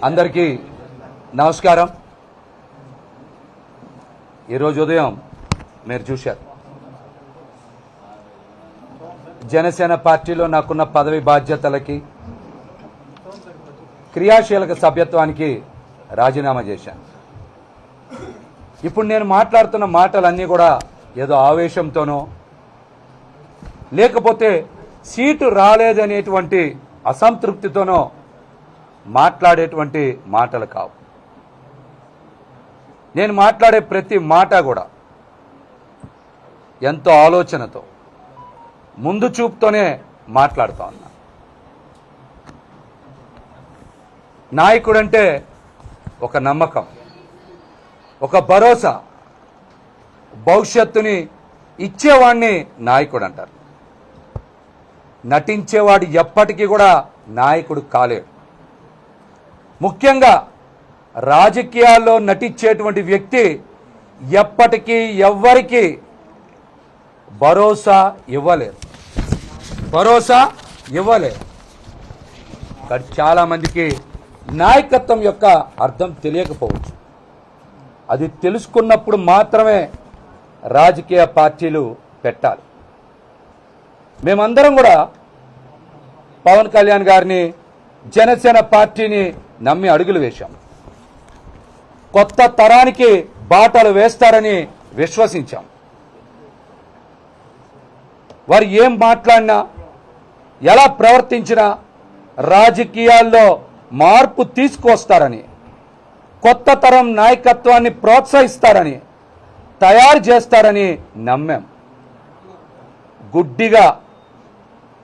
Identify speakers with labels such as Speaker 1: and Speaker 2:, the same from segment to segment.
Speaker 1: అందరికీ నమస్కారం. ఈరోజు ఉదయం మీరు చూశారు, జనసేన పార్టీలో నాకున్న పదవి బాధ్యతలకి క్రియాశీలక సభ్యత్వానికి రాజీనామా చేశాను. ఇప్పుడు నేను మాట్లాడుతున్న మాటలన్నీ కూడా ఏదో ఆవేశంతోనో లేకపోతే సీటు రాలేదనేటువంటి అసంతృప్తితోనో మాట్లాడేటువంటి మాటలు కావు. నేను మాట్లాడే ప్రతి మాట కూడా ఎంతో ఆలోచనతో, ముందు చూపుతోనే మాట్లాడుతూ ఉన్నా. నాయకుడంటే ఒక నమ్మకం, ఒక భరోసా, భవిష్యత్తుని ఇచ్చేవాడిని నాయకుడు అంటారు. నటించేవాడు ఎప్పటికీ కూడా నాయకుడు కాలేడు. ముఖ్యంగా రాజకీయాల్లో నటించేటువంటి వ్యక్తి ఎప్పటికీ ఎవ్వరికి భరోసా ఇవ్వలేరు. చాలామందికి నాయకత్వం యొక్క అర్థం తెలియకపోవచ్చు. అది తెలుసుకున్నప్పుడు మాత్రమే రాజకీయ పార్టీలు పెట్టాలి. మేమందరం కూడా పవన్ కళ్యాణ్ గారిని, జనసేన పార్టీని నమ్మి అడుగులు వేశాం. కొత్త తరానికి బాటలు వేస్తారని విశ్వసించాం. వారు ఏం మాట్లాడినా, ఎలా ప్రవర్తించినా రాజకీయాల్లో మార్పు తీసుకొస్తారని, కొత్త తరం నాయకత్వాన్ని ప్రోత్సహిస్తారని, తయారు చేస్తారని నమ్మాం. గుడ్డిగా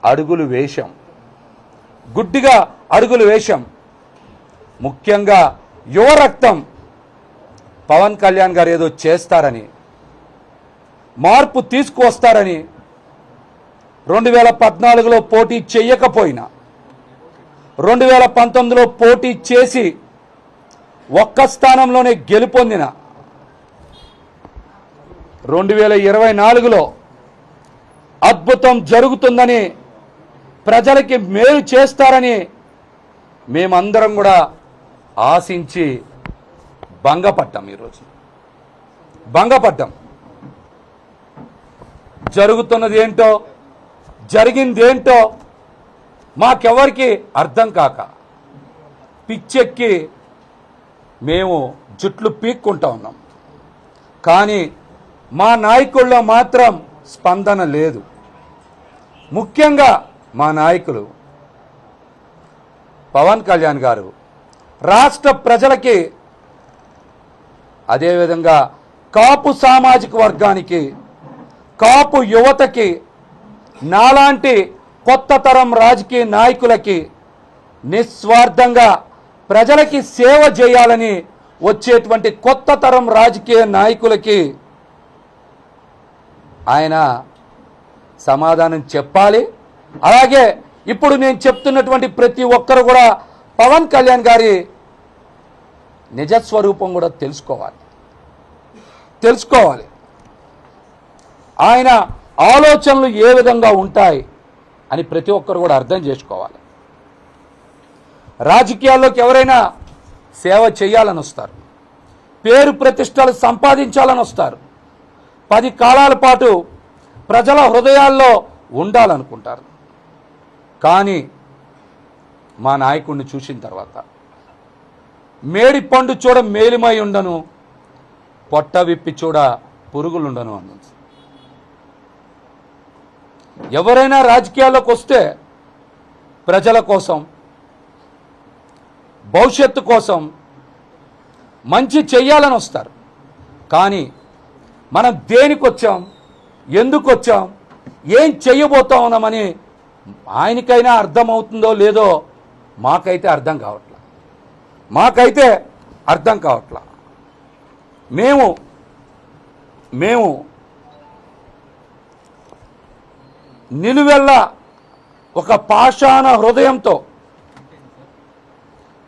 Speaker 1: అడుగులు వేశాం. ముఖ్యంగా యువ రక్తం పవన్ కళ్యాణ్ గారు ఏదో చేస్తారని, మార్పు తీసుకువస్తారని, 2014లో పోటీ చేయకపోయినా 2019లో పోటీ చేసి ఒక్క స్థానంలోనే గెలుపొందిన 2024లో అద్భుతం జరుగుతుందని, ప్రజలకి మేలు చేస్తారని మేమందరం కూడా ఆశించి భంగపడ్డాం. ఈరోజు భంగపడ్డాం. జరుగుతున్నది ఏంటో, జరిగిందేంటో మాకెవరికి అర్థం కాక పిచ్చెక్కి మేము జుట్లు పీక్కుంటా ఉన్నాం. కానీ మా నాయకుల్లో మాత్రం స్పందన లేదు. ముఖ్యంగా మా నాయకులు పవన్ కళ్యాణ్ గారు రాష్ట్ర ప్రజలకి, అదేవిధంగా కాపు సామాజిక వర్గానికి, కాపు యువతకి, నాలాంటి కొత్త తరం రాజకీయ నాయకులకి నిస్వార్థంగా ప్రజలకి సేవ చేయాలని వచ్చేటువంటి కొత్త తరం రాజకీయ నాయకులకి ఆయన సమాధానం చెప్పాలి. అలాగే ఇప్పుడు నేను చెప్తున్నటువంటి ప్రతి ఒక్కరు కూడా పవన్ కళ్యాణ్ గారి నిజస్వరూపం కూడా తెలుసుకోవాలి. ఆయన ఆలోచనలు ఏ విధంగా ఉంటాయి అని ప్రతి ఒక్కరు కూడా అర్థం చేసుకోవాలి. రాజకీయాల్లోకి ఎవరైనా సేవ చేయాలని వస్తారు, పేరు ప్రతిష్టలు సంపాదించాలని వస్తారు, 10 కాలాల పాటు ప్రజల హృదయాల్లో ఉండాలనుకుంటారు. కానీ మా నాయకుడిని చూసిన తర్వాత మేడి పండు చూడ మేలిమై ఉండను, పొట్ట విప్పి చూడ పురుగులుండను అన్నది. ఎవరైనా రాజకీయాల్లోకి వస్తే ప్రజల కోసం, భవిష్యత్తు కోసం మంచి చెయ్యాలని వస్తారు. కానీ మనం దేనికి వచ్చాం, ఎందుకు వచ్చాం, ఏం చెయ్యబోతా ఉన్నామని ఆయనకైనా అర్థమవుతుందో లేదో మాకైతే అర్థం కావట్లా. మేము నిలువెల్ల ఒక పాషాణ హృదయంతో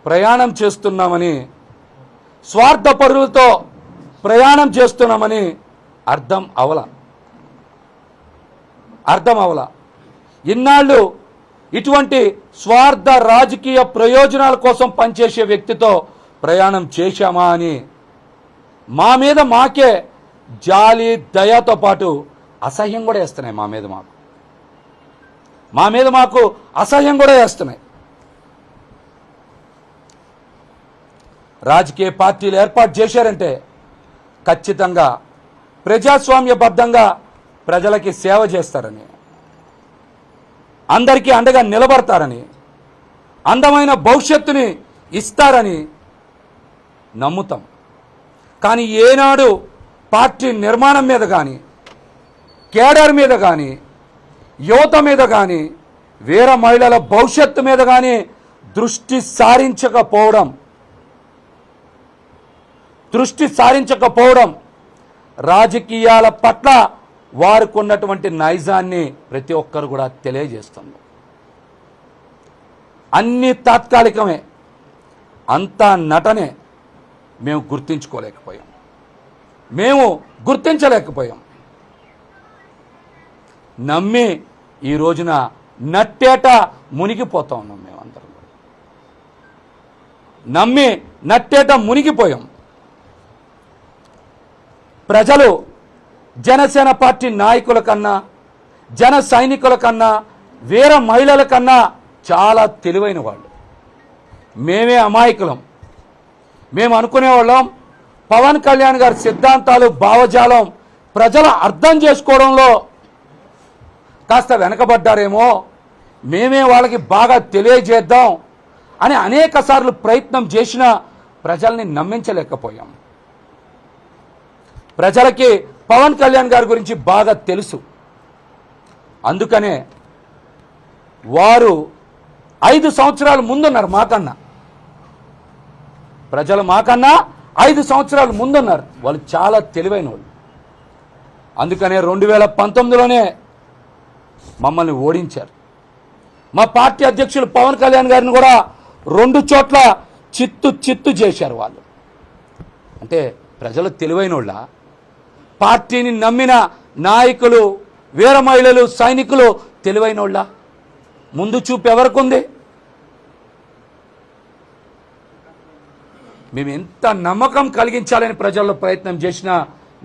Speaker 1: ప్రయాణం చేస్తున్నామని, స్వార్థపరులతో ప్రయాణం చేస్తున్నామని అర్థం అవల. ఇన్నాళ్ళు ఇటువంటి స్వార్థ రాజకీయ ప్రయోజనాల కోసం పనిచేసే వ్యక్తితో ప్రయాణం చేశామా అని మా మీద మాకే జాలి దయతో పాటు అసహ్యం కూడా వేస్తున్నాయి. మా మీద మాకు అసహ్యం కూడా వేస్తున్నాయి. రాజకీయ పార్టీలు ఏర్పాటు చేశారంటే ఖచ్చితంగా ప్రజాస్వామ్యబద్ధంగా ప్రజలకి సేవ చేస్తారని, అందరికీ అండగా నిలబడతారని, అందమైన భవిష్యత్తుని ఇస్తారని నమ్ముతాం. కానీ ఏనాడు పార్టీ నిర్మాణం మీద కానీ, కేడర్ మీద కానీ, యువత మీద కానీ, వీర మహిళల భవిష్యత్తు మీద కానీ దృష్టి సారించకపోవడం రాజకీయాల పట్ల వారికి ఉన్నటువంటి నైజాన్ని ప్రతి ఒక్కరు కూడా తెలియజేస్తుంది. అన్ని తాత్కాలికమే, అంతా నటనే. మేము గుర్తించలేకపోయాం. నమ్మి ఈ రోజున నట్టేట మునిగిపోతా ఉన్నాం. మేమందరం నమ్మి నట్టేట మునిగిపోయాం. ప్రజలు జనసేన పార్టీ నాయకుల కన్నా, జన సైనికుల కన్నా, వీర మహిళల కన్నా చాలా తెలివైన వాళ్ళు. మేమే అమాయకులం. మేము అనుకునేవాళ్ళం పవన్ కళ్యాణ్ గారి సిద్ధాంతాలు, భావజాలం ప్రజలు అర్థం చేసుకోవడంలో కాస్త వెనకబడ్డారేమో, మేమే వాళ్ళకి బాగా తెలియజేద్దాం అని అనేక సార్లు ప్రయత్నం చేసినా ప్రజల్ని నమ్మించలేకపోయాం. ప్రజలకి పవన్ కళ్యాణ్ గారి గురించి బాగా తెలుసు. అందుకనే వారు 5 సంవత్సరాల ముందున్నారు మాకన్నా. ప్రజలు మాకన్నా 5 సంవత్సరాల ముందున్నారు. వాళ్ళు చాలా తెలివైన వాళ్ళు. అందుకనే 2019లోనే మమ్మల్ని ఓడించారు. మా పార్టీ అధ్యక్షులు పవన్ కళ్యాణ్ గారిని కూడా 2 చోట్ల చిత్తు చేశారు వాళ్ళు. అంటే ప్రజలు తెలివైన వాళ్ళ, పార్టీని నమ్మిన నాయకులు, వీర మహిళలు, సైనికులు తెలివైన వాళ్ళ, ముందు చూపు ఎవరికుంది? మేము ఎంత నమ్మకం కలిగించాలని ప్రజల్లో ప్రయత్నం చేసినా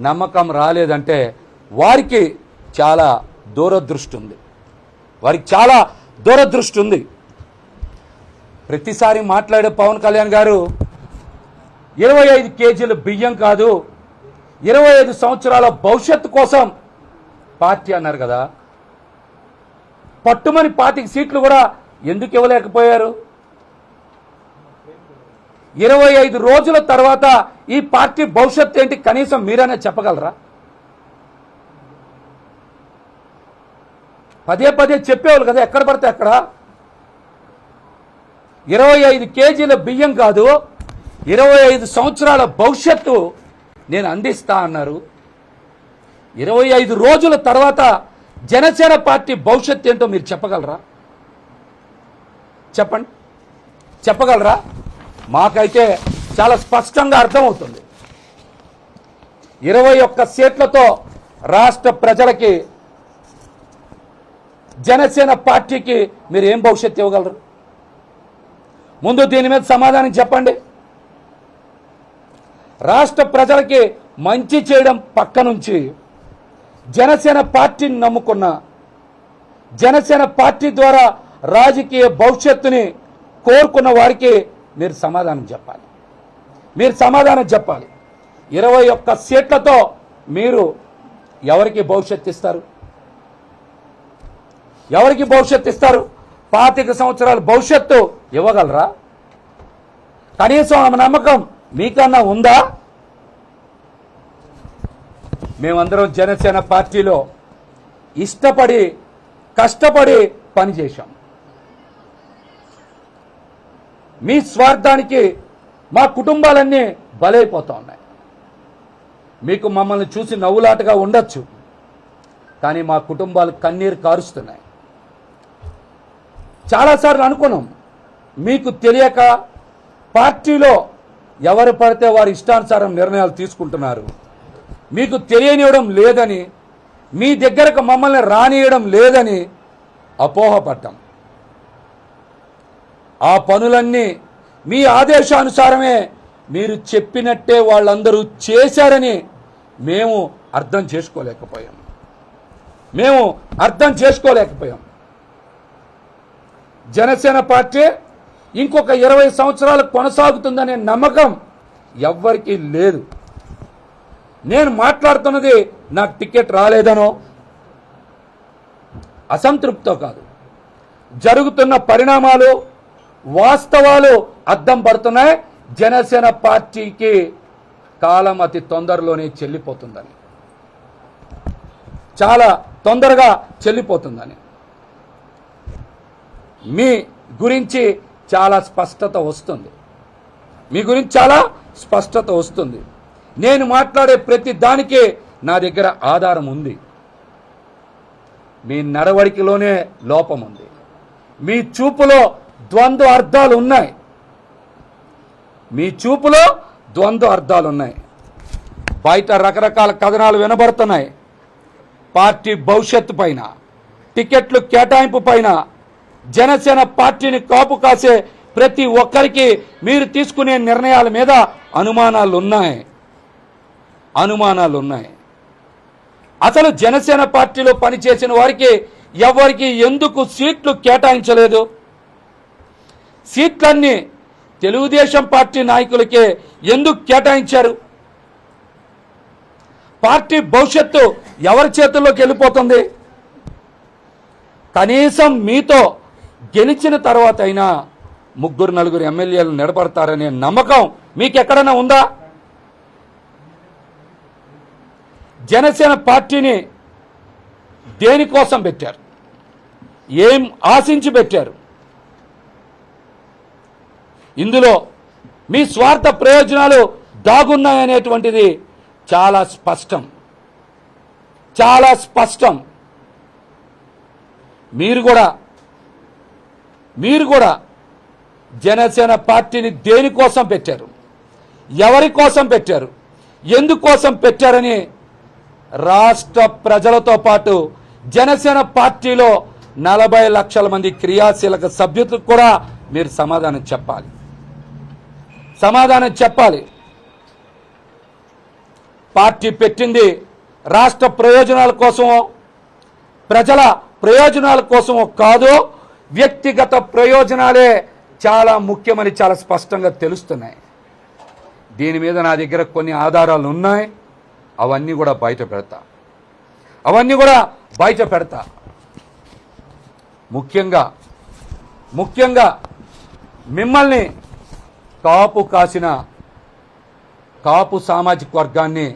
Speaker 1: నమ్మకం రాలేదంటే వారికి చాలా దూరదృష్టి ఉంది. ప్రతిసారి మాట్లాడే పవన్ కళ్యాణ్ గారు 25 కేజీల బియ్యం కాదు, 25 సంవత్సరాల భవిష్యత్తు కోసం పార్టీ అన్నారు కదా. పట్టుమని 25 సీట్లు కూడా ఎందుకు ఇవ్వలేకపోయారు? 25 రోజుల తర్వాత ఈ పార్టీ భవిష్యత్తు ఏంటి కనీసం మీరైనా చెప్పగలరా? పదే చెప్పేవాళ్ళు కదా, ఎక్కడ పడితే అక్కడ. 25 కేజీల బియ్యం కాదు, 25 సంవత్సరాల భవిష్యత్తు నేను అందిస్తా అన్నారు. 25 రోజుల తర్వాత జనసేన పార్టీ భవిష్యత్తు ఏంటో మీరు చెప్పగలరా? చెప్పగలరా? మాకైతే చాలా స్పష్టంగా అర్థమవుతుంది. 21 సీట్లతో రాష్ట్ర ప్రజలకి, జనసేన పార్టీకి మీరు ఏం భవిష్యత్తు ఇవ్వగలరు? ముందు దీని మీద సమాధానం చెప్పండి. రాష్ట్ర ప్రజలకి మంచి చేయడం పక్క నుంచి జనసేన పార్టీని నమ్ముకున్న, జనసేన పార్టీ ద్వారా రాజకీయ భవిష్యత్తుని కోరుకున్న వారికి మీరు సమాధానం చెప్పాలి. 21 సీట్లతో మీరు ఎవరికి భవిష్యత్తు ఇస్తారు? 25 సంవత్సరాల భవిష్యత్తు ఇవ్వగలరా? కనీసం ఆ నమ్మకం మీకన్నా ఉందా? మేమందరం జనసేన పార్టీలో ఇష్టపడి, కష్టపడి పనిచేశాం. మీ స్వార్థానికి మా కుటుంబాలన్నీ బలైపోతా ఉన్నాయి. మీకు మమ్మల్ని చూసి నవ్వులాటగా ఉండొచ్చు, కానీ మా కుటుంబాలు కన్నీరు కారుస్తున్నాయి. చాలాసార్లు అనుకున్నాం, మీకు తెలియక పార్టీలో ఎవరు పడితే వారి ఇష్టానుసారం నిర్ణయాలు తీసుకుంటున్నారు, మీకు తెలియనివ్వడం లేదని, మీ దగ్గరకు మమ్మల్ని రానియడం లేదని అపోహపడ్డాం. ఆ పనులన్నీ మీ ఆదేశానుసారమే మీరు చెప్పినట్టే వాళ్ళందరూ చేశారని మేము అర్థం చేసుకోలేకపోయాం. జనసేన పార్టీ ఇంకొక 20 సంవత్సరాలు కొనసాగుతుందనే నమ్మకం ఎవ్వరికీ లేదు. నేను మాట్లాడుతున్నది నాకు టికెట్ రాలేదనో అసంతృప్తితో కాదు. జరుగుతున్న పరిణామాలు వాస్తవాలు అద్దం పడుతున్నాయి. జనసేన పార్టీకి కాలం అతి తొందరలోనే చెల్లిపోతుందని, చాలా తొందరగా చెల్లిపోతుందని, మీ గురించి చాలా స్పష్టత వస్తుంది. నేను మాట్లాడే ప్రతి దానికి నా దగ్గర ఆధారం ఉంది. మీ నడవడికలోనే లోపం ఉంది. మీ చూపులో ద్వంద్వ అర్థాలు ఉన్నాయి. బయట రకరకాల కథనాలు వినబడుతున్నాయి. పార్టీ భవిష్యత్తు పైన, టికెట్లు కేటాయింపు పైన, జనసేన పార్టీని కాపు కాసే ప్రతి ఒక్కరికి మీరు తీసుకునే నిర్ణయాల మీద అనుమానాలు ఉన్నాయి. అసలు జనసేన పార్టీలో పనిచేసిన వారికి ఎవరికి ఎందుకు సీట్లు కేటాయించలేదు? సీట్లన్నీ తెలుగుదేశం పార్టీ నాయకులకే ఎందుకు కేటాయించారు? పార్టీ భవిష్యత్తు ఎవరి చేతుల్లోకి వెళ్ళిపోతుంది? కనీసం మీతో గెలిచిన తర్వాత అయినా 3-4 ఎమ్మెల్యేలు నిలబడతారనే నమ్మకం మీకెక్కడైనా ఉందా? జనసేన పార్టీని దేనికోసం పెట్టారు? ఏం ఆశించి పెట్టారు? ఇందులో మీ స్వార్థ ప్రయోజనాలు దాగున్నాయనేటువంటిది చాలా స్పష్టం. మీరు కూడా జనసేన పార్టీని దేనికోసం పెట్టారు, ఎవరి కోసం పెట్టారు, ఎందుకోసం పెట్టారని రాష్ట్ర ప్రజలతో పాటు జనసేన పార్టీలో 40 లక్షల మంది క్రియాశీలక సభ్యులకు కూడా మీరు సమాధానం చెప్పాలి. పార్టీ పెట్టింది రాష్ట్ర ప్రయోజనాల కోసమో, ప్రజల ప్రయోజనాల కోసమో కాదు, వ్యక్తిగత ప్రయోజనాలే చాలా ముఖ్యమని చాలా స్పష్టంగా తెలుస్తున్నాయి. దీని మీద నా దగ్గర కొన్ని ఆధారాలు ఉన్నాయి. అవన్నీ కూడా బయట పెడతా. ముఖ్యంగా మిమ్మల్ని కాపు సామాజిక వర్గాన్ని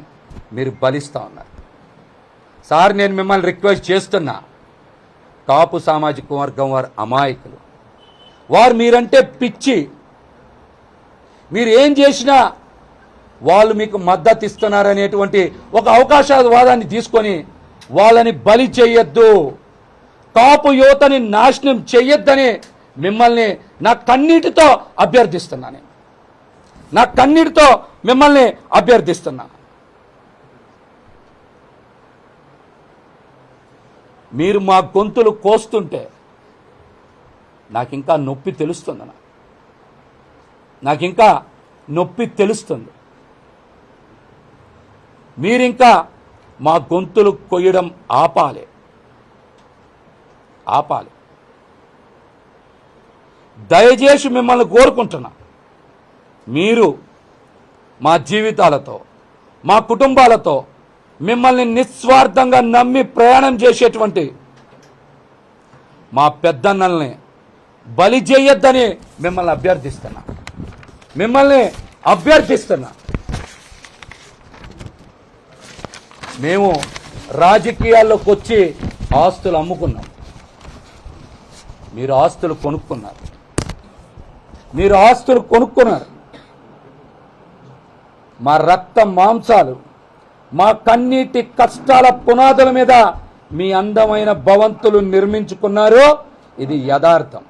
Speaker 1: మీరు బలిస్తా ఉన్నారు. సార్, నేను మిమ్మల్ని రిక్వెస్ట్ చేస్తున్నా, కాపు సామాజిక వర్గం వారు అమాయకులు. వారు మీరంటే పిచ్చి. మీరు ఏం చేసినా వాళ్ళు మీకు మద్దతు ఇస్తున్నారనేటువంటి ఒక అవకాశవాదాన్ని తీసుకొని వాళ్ళని బలి చేయొద్దు, కాపు యువతని నాశనం చెయ్యొద్దని మిమ్మల్ని నా కన్నీటితో అభ్యర్థిస్తున్నా. మీరు మా గొంతులు కోస్తుంటే నాకింకా నొప్పి తెలుస్తుంది. మీరింకా మా గొంతులు కొయ్యడం ఆపాలి. దయచేసి మిమ్మల్ని కోరుకుంటున్నా, మీరు మా జీవితాలతో, మా కుటుంబాలతో మిమ్మల్ని నిస్వార్థంగా నమ్మి ప్రయాణం చేసేటువంటి మా పెద్దన్నల్ని బలి చేయొద్దని మిమ్మల్ని అభ్యర్థిస్తున్నా. మేము రాజకీయాల్లోకి వచ్చి ఆస్తులు అమ్ముకున్నాం. మీరు ఆస్తులు కొనుక్కున్నారు. మా రక్త మాంసాలు, మా కన్నీటి కష్టాల పునాదుల మీద మీ అందమైన భవంతులు నిర్మించుకున్నారు. ఇది యథార్థం.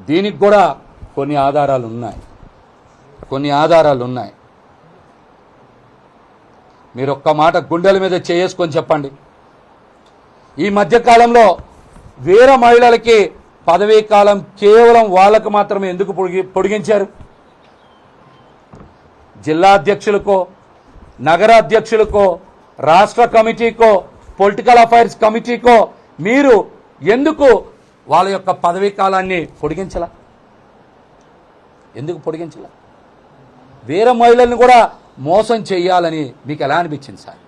Speaker 1: దీనికి కూడా కొన్ని ఆధారాలు ఉన్నాయి. మీరు ఒక్క మాట గుండెల మీద చేసుకొని చెప్పండి, ఈ మధ్యకాలంలో వీర మహిళలకి పదవీ కాలం కేవలం వాళ్ళకు మాత్రమే ఎందుకు పొడిగించారు? జిల్లా అధ్యక్షులకో, నగర అధ్యక్షులకో, రాష్ట్ర కమిటీకో, పొలిటికల్ అఫైర్స్ కమిటీకో మీరు ఎందుకు వాళ్ళ యొక్క పదవీ కాలాన్ని పొడిగించలా? ఎందుకు పొడిగించలా? వీర మహిళల్ని కూడా మోసం చేయాలని మీకు ఎలా అనిపించింది సార్?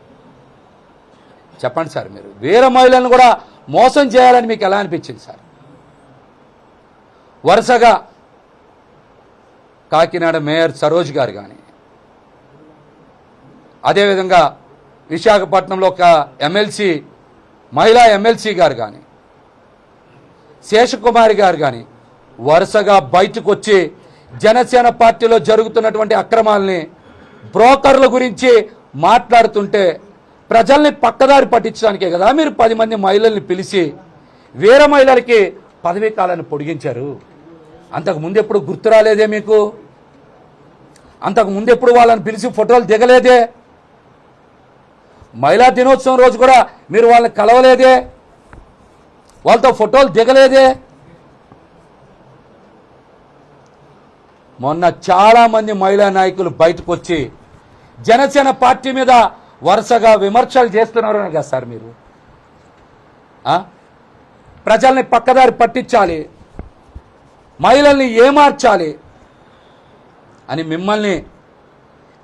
Speaker 1: చెప్పండి సార్. మీరు వీర మహిళలను కూడా మోసం చేయాలని మీకు ఎలా అనిపించింది సార్? వరుసగా కాకినాడ మేయర్ సరోజ్ గారు కానీ, అదేవిధంగా విశాఖపట్నంలో ఒక ఎమ్మెల్సీ, మహిళా ఎమ్మెల్సీ గారు కానీ, శేషకుమారి గారు కానీ వరుసగా బయటకు వచ్చి జనసేన పార్టీలో జరుగుతున్నటువంటి అక్రమాలని, బ్రోకర్ల గురించి మాట్లాడుతుంటే ప్రజల్ని పక్కదారి పట్టించడానికే కదా మీరు 10 మంది మహిళల్ని పిలిచి వీర మహిళలకి పదవీ కాలాన్ని పొడిగించారు. అంతకు ముందు ఎప్పుడు గుర్తు రాలేదే మీకు? అంతకు ముందు ఎప్పుడు వాళ్ళని పిలిచి ఫోటోలు దిగలేదే? మహిళా దినోత్సవం రోజు కూడా మీరు వాళ్ళని కలవలేదే? వాళ్ళతో ఫోటోలు దిగలేదే? మొన్న చాలామంది మహిళా నాయకులు బయటకు వచ్చి జనసేన పార్టీ మీద వరుసగా విమర్శలు చేస్తున్నారు కదా సార్. మీరు ప్రజల్ని పక్కదారి పట్టించాలి, మహిళల్ని ఏమార్చాలి అని మిమ్మల్ని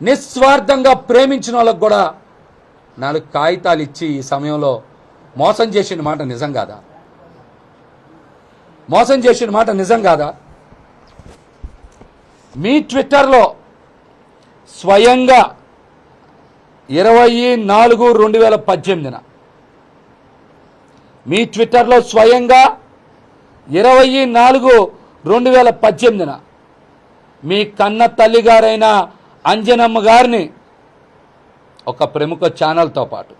Speaker 1: నిస్వార్థంగా ప్రేమించిన వాళ్ళకు కూడా 4 కాగితాలు ఇచ్చి ఈ సమయంలో మోసం చేసిన మాట నిజం కాదా? మోసం చేసిన మాట నిజం కాదా? మీ ట్విట్టర్లో స్వయంగా 24/2018 మీ ట్విట్టర్లో స్వయంగా 24/2018 మీ కన్న తల్లిగారైన అంజనమ్మ గారిని ఒక ప్రముఖ ఛానల్తో పాటు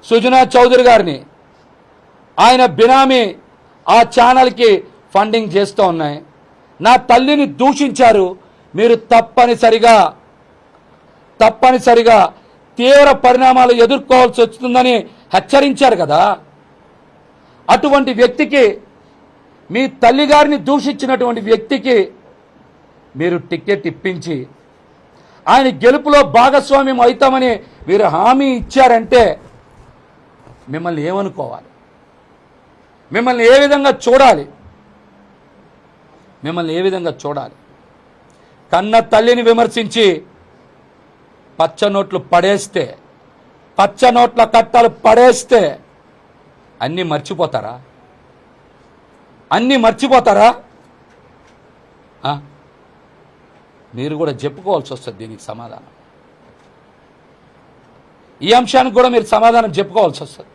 Speaker 1: సుజనా చౌదరి గారిని ఆయన బినామీ ఆ ఛానల్కి ఫండింగ్ చేస్తూ ఉన్నాయి. నా తల్లిని దూషించారు, మీరు తప్పనిసరిగా తీవ్ర పరిణామాలు ఎదుర్కోవాల్సి వస్తుందని హెచ్చరించారు కదా. అటువంటి వ్యక్తికి, మీ తల్లిగారిని దూషించినటువంటి వ్యక్తికి మీరు టికెట్ ఇప్పించి ఆయన గెలుపులో భాగస్వామ్యం అవుతామని మీరు హామీ ఇచ్చారంటే మిమ్మల్ని ఏమనుకోవాలి? మిమ్మల్ని ఏ విధంగా చూడాలి? మిమ్మల్ని ఏ విధంగా చూడాలి? కన్న తల్లిని విమర్శించి పచ్చ నోట్లు పడేస్తే, పచ్చ నోట్ల కట్టలు పడేస్తే అన్నీ మర్చిపోతారా? అన్నీ మర్చిపోతారా? మీరు కూడా చెప్పుకోవాల్సి వస్తుంది దీనికి సమాధానం. ఈ అంశానికి కూడా మీరు సమాధానం చెప్పుకోవాల్సి వస్తుంది.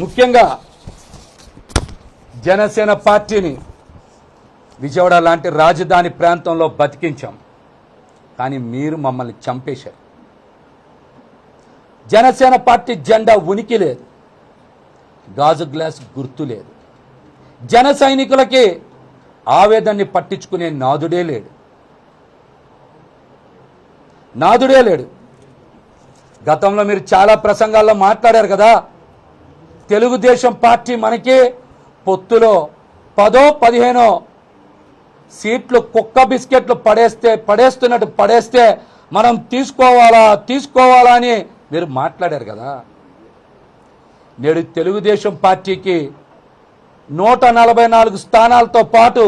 Speaker 1: ముఖ్యంగా జనసేన పార్టీని విజయవాడ లాంటి రాజధాని ప్రాంతంలో బతికించాం, కానీ మీరు మమ్మల్ని చంపేశారు. జనసేన పార్టీ జెండా ఉనికి లేదు, గాజు గ్లాస్ గుర్తు లేదు, జన సైనికులకి ఆవేదనని పట్టించుకునే నాదుడే లేడు. గతంలో మీరు చాలా ప్రసంగాల్లో మాట్లాడారు కదా, తెలుగుదేశం పార్టీ మనకి పొత్తులో 10-15 సీట్లు కుక్క బిస్కెట్లు పడేస్తున్నట్టు పడేస్తే మనం తీసుకోవాలా అని మీరు మాట్లాడారు కదా. నేడు తెలుగుదేశం పార్టీకి 144 స్థానాలతో పాటు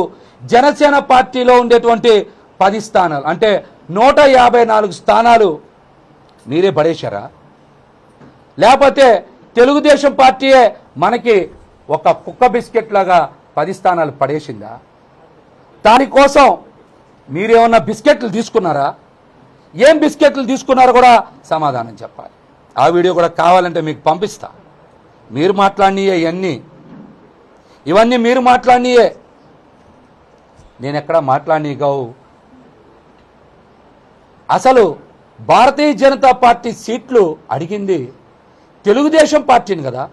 Speaker 1: జనసేన పార్టీలో ఉండేటువంటి 10 స్థానాలు అంటే 154 స్థానాలు మీరే పడేశారా? లేకపోతే తెలుగుదేశం పార్టీయే మనకి ఒక కుక్క బిస్కెట్ లాగా 10 స్థానాలు పడేసిందా? దానికోసం మీరేమన్నా బిస్కెట్లు తీసుకున్నారా? ఏం బిస్కెట్లు తీసుకున్నారో కూడా సమాధానం చెప్పాలి. ఆ వీడియో కూడా కావాలంటే మీకు పంపిస్తా. మీరు మాట్లాడినయే ఇవన్నీ మీరు మాట్లాడినయే, నేను ఎక్కడ మాట్లాడినవి కావు. అసలు భారతీయ జనతా పార్టీ సీట్లు అడిగింది తెలుగుదేశం పార్టీని కదా,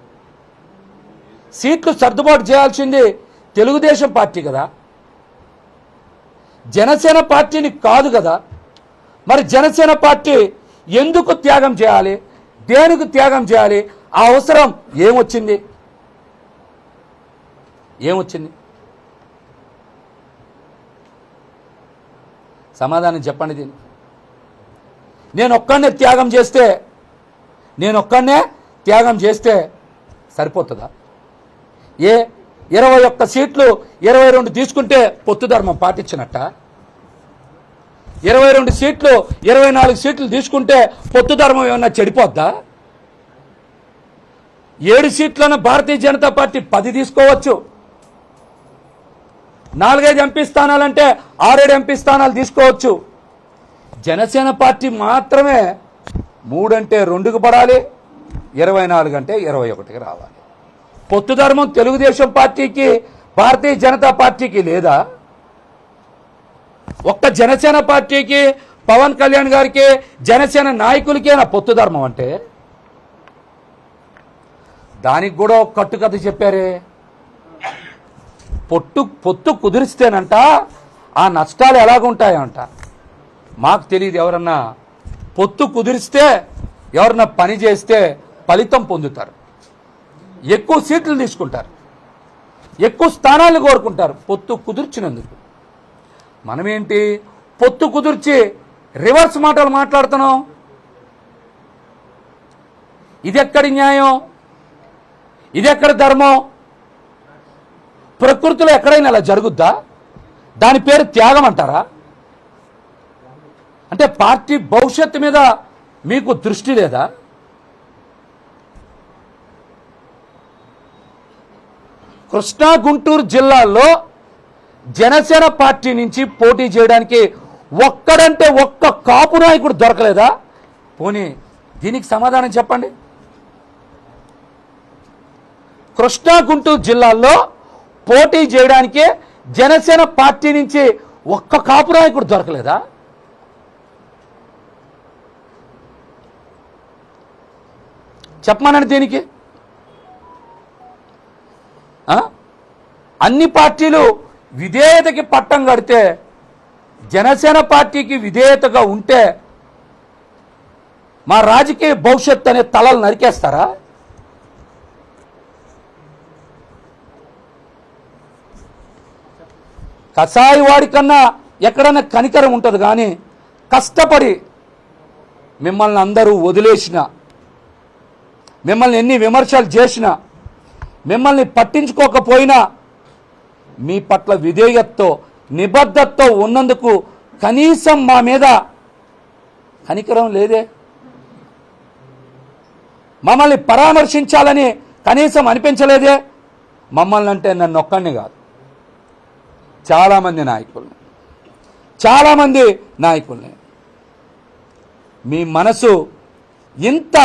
Speaker 1: సీట్లు సర్దుబాటు చేయాల్సింది తెలుగుదేశం పార్టీ కదా. జనసేన పార్టీని కాదు కదా. మరి జనసేన పార్టీ ఎందుకు త్యాగం చేయాలి, దేనికి త్యాగం చేయాలి, ఆ అవసరం ఏమొచ్చింది? సమాధానం చెప్పండి దీనికి. నేను ఒక్కనే త్యాగం చేస్తే సరిపోతుందా? 21 సీట్లు 22 తీసుకుంటే పొత్తు ధర్మం పాటించినట్ట? 22 సీట్లు 24 సీట్లు తీసుకుంటే పొత్తు ధర్మం ఏమన్నా చెడిపోద్దా? 7 సీట్లను భారతీయ జనతా పార్టీ 10 తీసుకోవచ్చు. 4-5 ఎంపీ స్థానాలంటే 6-7 ఎంపీ స్థానాలు తీసుకోవచ్చు. జనసేన పార్టీ మాత్రమే 3 అంటే 2కు పడాలి, 24 అంటే 21కి రావాలి. పొత్తు ధర్మం తెలుగుదేశం పార్టీకి భారతీయ జనతా పార్టీకి లేదా? ఒక్క జనసేన పార్టీకి, పవన్ కళ్యాణ్ గారికి, జనసేన నాయకులకేనా పొత్తు ధర్మం అంటే? దానికి కూడా ఒక కట్టుకథ చెప్పారే. పొత్తు కుదిరిస్తేనంట ఆ నష్టాలు ఎలాగుంటాయంట మాకు తెలియదు. ఎవరన్నా పొత్తు కుదిరిస్తే, ఎవరన్నా పని చేస్తే ఫలితం పొందుతారు, ఎక్కువ సీట్లు తీసుకుంటారు, ఎక్కువ స్థానాలు కోరుకుంటారు పొత్తు కుదిర్చినందుకు. మనమేంటి పొత్తు కుదిర్చి రివర్స్ మాటలు మాట్లాడుతున్నాం? ఇదెక్కడి న్యాయం, ఇదెక్కడి ధర్మం? ప్రకృతిలో ఎక్కడైనా అలా జరుగుద్దా? దాని పేరు త్యాగం అంటారా? అంటే పార్టీ భవిష్యత్తు మీద మీకు దృష్టి లేదా? కృష్ణా గుంటూరు జిల్లాల్లో జనసేన పార్టీ నుంచి పోటీ చేయడానికి ఒక్క కాపు నాయకుడు దొరకలేదా? పోనీ దీనికి సమాధానం చెప్పండి. కృష్ణా గుంటూరు జిల్లాల్లో పోటీ చేయడానికి జనసేన పార్టీ నుంచి ఒక్క కాపు నాయకుడు దొరకలేదా? చెప్పమనండి దీనికి. అన్ని పార్టీలు విధేయతకి పట్టం కడితే, జనసేన పార్టీకి విధేయతగా ఉంటే మా రాజకీయ భవిష్యత్తు అనే తలలు నరికేస్తారా? కసాయి వాడికన్నా ఎక్కడన్నా కనికరం ఉంటుంది, కానీ కష్టపడి మిమ్మల్ని అందరూ వదిలేసిన, మిమ్మల్ని ఎన్ని విమర్శలు చేసినా, మిమ్మల్ని పట్టించుకోకపోయినా మీ పట్ల విధేయతతో, నిబద్ధతతో ఉన్నందుకు కనీసం మా మీద కనికరం లేదే. మమ్మల్ని పరామర్శించాలని కనీసం అనిపించలేదే. మమ్మల్ని అంటే నన్ను ఒక్కడిని కాదు, చాలామంది నాయకుల్ని. మీ మనసు ఇంత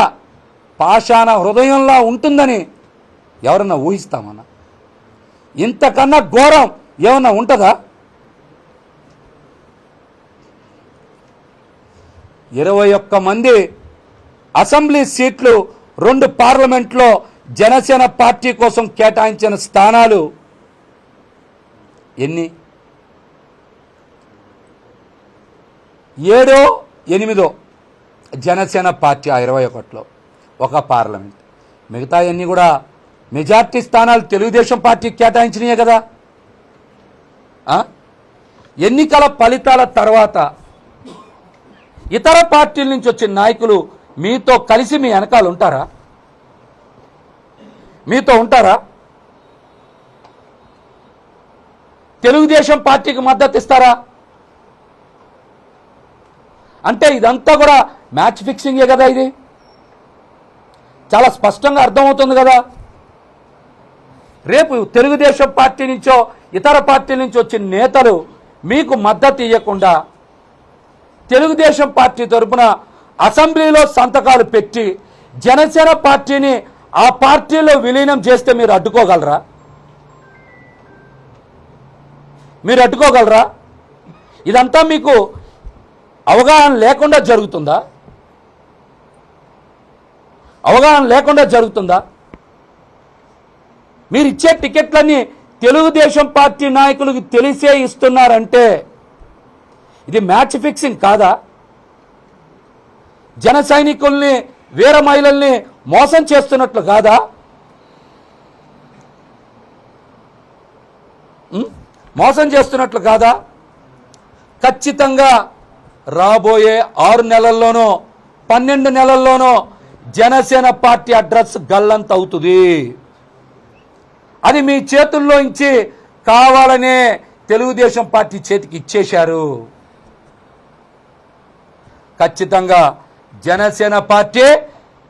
Speaker 1: పాషాణ హృదయంలా ఉంటుందని ఎవరన్నా ఊహిస్తామన్నా? ఇంతకన్నా ఘోరం ఏమన్నా ఉంటుందా? 21 మంది అసెంబ్లీ సీట్లు, 2 పార్లమెంట్లో జనసేన పార్టీ కోసం కేటాయించిన స్థానాలు ఎన్ని? 7, 8 జనసేన పార్టీ ఆ 21లో, 1 పార్లమెంట్. మిగతా అన్నీ కూడా మెజార్టీ స్థానాలు తెలుగుదేశం పార్టీకి కేటాయించినాయే కదా. ఎన్నికల ఫలితాల తర్వాత ఇతర పార్టీల నుంచి వచ్చిన నాయకులు మీతో కలిసి మీ వెనకాల ఉంటారా? తెలుగుదేశం పార్టీకి మద్దతు ఇస్తారా? అంటే ఇదంతా కూడా మ్యాచ్ ఫిక్సింగే కదా. ఇది చాలా స్పష్టంగా అర్థమవుతుంది కదా. రేపు తెలుగుదేశం పార్టీ నుంచో ఇతర పార్టీల నుంచి వచ్చిన నేతలు మీకు మద్దతు ఇవ్వకుండా తెలుగుదేశం పార్టీ తరపున అసెంబ్లీలో సంతకాలు పెట్టి జనసేన పార్టీని ఆ పార్టీలో విలీనం చేస్తే మీరు అడ్డుకోగలరా? ఇదంతా మీకు అవగాహన లేకుండా జరుగుతుందా? మీరు ఇచ్చే టికెట్లన్నీ తెలుగుదేశం పార్టీ నాయకులకు తెలిసే ఇస్తున్నారంటే ఇది మ్యాచ్ ఫిక్సింగ్ కాదా? జన సైనికుల్ని, వీర మహిళల్ని మోసం చేస్తున్నట్లు కాదా? మోసం చేస్తున్నట్లు కాదా? ఖచ్చితంగా రాబోయే 6 నెలల్లోనో 12 నెలల్లోనో జనసేన పార్టీ అడ్రస్ గల్లంత అవుతుంది. అది మీ చేతుల్లో నుంచి కావాలనే తెలుగుదేశం పార్టీ చేతికి ఇచ్చేశారు. ఖచ్చితంగా జనసేన పార్టీ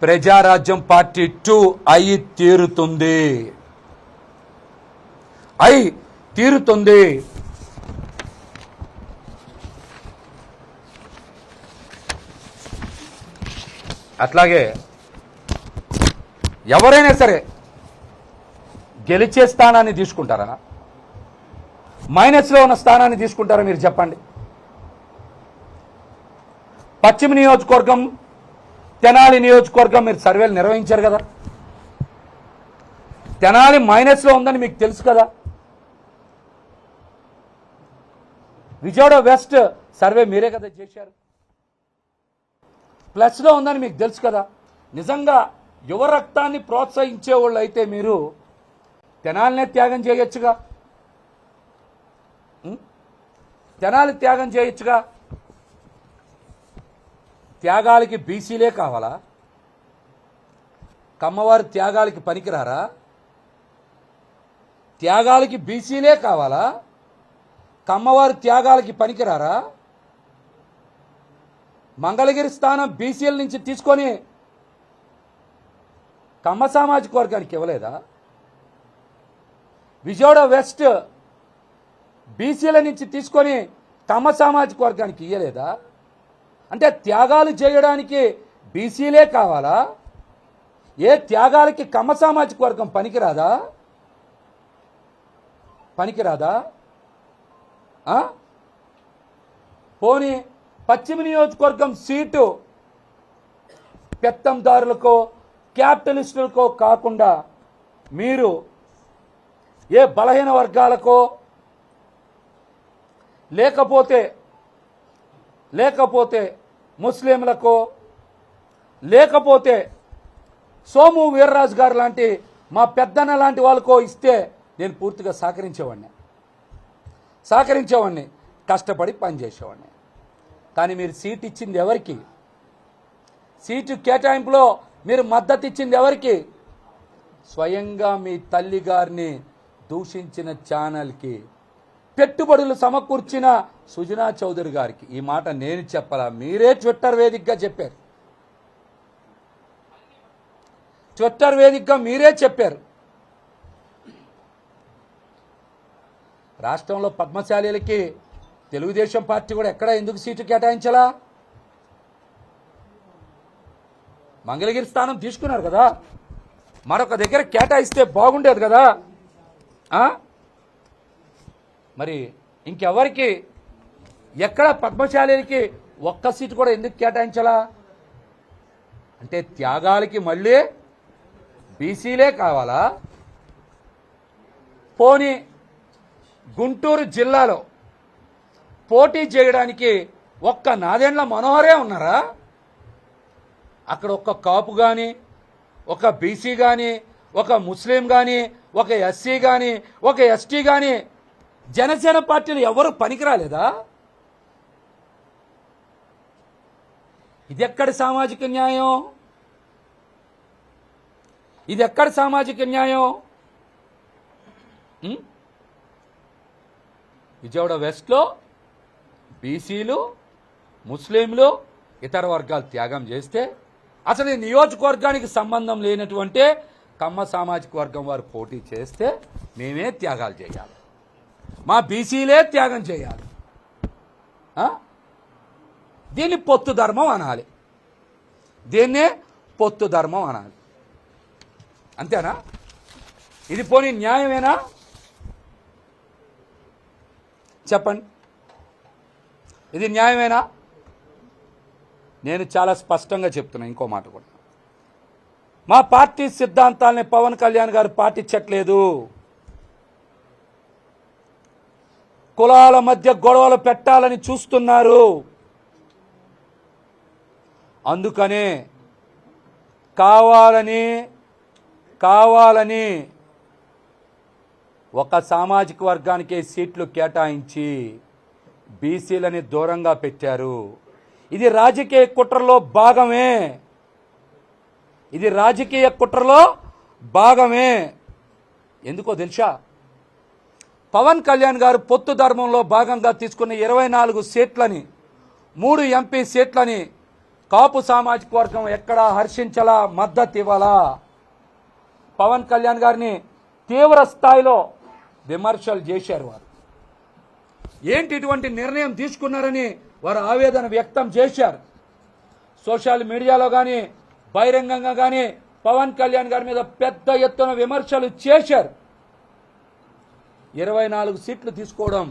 Speaker 1: ప్రజారాజ్యం పార్టీ 2 అయి తీరుతుంది. అట్లాగే ఎవరైనా సరే గెలిచే స్థానాన్ని తీసుకుంటారా, మైనస్లో ఉన్న స్థానాన్ని తీసుకుంటారా? మీరు చెప్పండి. పశ్చిమ నియోజకవర్గం, తెనాలి నియోజకవర్గం మీరు సర్వేలు నిర్వహించారు కదా. తెనాలి మైనస్లో ఉందని మీకు తెలుసు కదా. విజయవాడ వెస్ట్ సర్వే మీరే కదా చేశారు, ప్లస్లో ఉందని మీకు తెలుసు కదా. నిజంగా యువ రక్తాన్ని ప్రోత్సహించే వాళ్ళు అయితే మీరు తెనాలినే త్యాగం చేయొచ్చుగా, తెనాలి త్యాగం చేయొచ్చుగా. త్యాగాలకి బీసీలే కావాలా? కమ్మవారి త్యాగాలకి పనికిరారా? త్యాగాలకి బీసీలే కావాలా? కమ్మవారి త్యాగాలకి పనికిరారా? మంగళగిరి స్థానం బీసీల నుంచి తీసుకొని కమ్మ సామాజిక వర్గానికి ఇవ్వలేదా? విజయవాడ వెస్ట్ బీసీల నుంచి తీసుకొని కమ్మ సామాజిక వర్గానికి ఇయ్యలేదా? అంటే త్యాగాలు చేయడానికి బీసీలే కావాలా? ఏ త్యాగాలకి కమ్మ సామాజిక వర్గం పనికిరాదా? పోనీ పశ్చిమ నియోజకవర్గం సీటు పెత్తందారులకో క్యాపిటలిస్టులకో కాకుండా మీరు ఏ బలహీన వర్గాలకో లేకపోతే ముస్లింలకో లేకపోతే సోము వీర్రాజు గారు లాంటి మా పెద్దన్న లాంటి వాళ్ళకో ఇస్తే నేను పూర్తిగా సహకరించేవాడిని, కష్టపడి పనిచేసేవాడిని. కానీ మీరు సీట్ ఇచ్చింది ఎవరికి? సీటు కేటాయింపులో మీరు మద్దతు ఇచ్చింది ఎవరికి? స్వయంగా మీ తల్లి గారిని దూషించిన ఛానల్కి, పెట్టుబడులు సమకూర్చిన సుజనా చౌదరి గారికి. ఈ మాట నేను చెప్పాలా, మీరే ట్విట్టర్ వేదికగా చెప్పారు. మీరే చెప్పారు. రాష్ట్రంలో పద్మశాలీలకి తెలుగుదేశం పార్టీ కూడా ఎక్కడ ఎందుకు సీటు కేటాయించాలా? మంగళగిరి స్థానం తీసుకున్నారు కదా, మరొక దగ్గర కేటాయిస్తే బాగుండేది కదా. మరి ఇంకెవరికి ఎక్కడ పద్మశాలీలకి ఒక్క సీటు కూడా ఎందుకు కేటాయించాలా? అంటే త్యాగాలకి మళ్ళీ బీసీలే కావాలా? పోనీ గుంటూరు జిల్లాలో పోటీ చేయడానికి ఒక్క నాదెండ్ల మనోహరే ఉన్నారా? అక్కడ ఒక్క కాపు కానీ, ఒక బీసీ కానీ, ఒక ముస్లిం కానీ, ఒక ఎస్సీ కానీ, ఒక ఎస్టీ కానీ జనసేన పార్టీలు ఎవరు పనికిరాలేదా? ఇది ఎక్కడి సామాజిక న్యాయం? విజయవాడ వెస్ట్లో బీసీలు, ముస్లింలు, ఇతర వర్గాలు త్యాగం చేస్తే అసలు ఈ నియోజకవర్గానికి సంబంధం లేనటువంటి కమ్మ సామాజిక వర్గం వారు పోటీ చేస్తే మేమే త్యాగాలు చేయాలి, మా బీసీలే త్యాగం చేయాలి. దీన్ని పొత్తు ధర్మం అనాలి, అంతేనా? ఇది పోనీ న్యాయమేనా? చెప్పండి, ఇది న్యాయమేనా? నేను చాలా స్పష్టంగా చెప్తున్నా. ఇంకో మాట కూడా, మా పార్టీ సిద్ధాంతాలని పవన్ కళ్యాణ్ గారు పాటించట్లేదు. కులాల మధ్య గొడవలు పెట్టాలని చూస్తున్నారు. అందుకనే కావాలని ఒక సామాజిక వర్గానికి సీట్లు కేటాయించి బీసీలని దూరంగా పెట్టారు. ఇది రాజకీయ కుట్రలో భాగమే. ఎందుకో తెలుసా? పవన్ కళ్యాణ్ గారు పొత్తు ధర్మంలో భాగంగా తీసుకున్న 24 సీట్లని 3 ఎంపీ సీట్లని కాపు సామాజిక వర్గం ఎక్కడా హర్షించలా, మద్దతు ఇవ్వాలా. పవన్ కళ్యాణ్ గారిని తీవ్ర స్థాయిలో విమర్శలు చేశారు. వారు ఏంటి ఇటువంటి నిర్ణయం తీసుకున్నారని వారు ఆవేదన వ్యక్తం చేశారు. సోషల్ మీడియాలో కానీ బహిరంగంగా కానీ పవన్ కళ్యాణ్ గారి మీద పెద్ద ఎత్తున విమర్శలు చేశారు. 24 సీట్లు తీసుకోవడం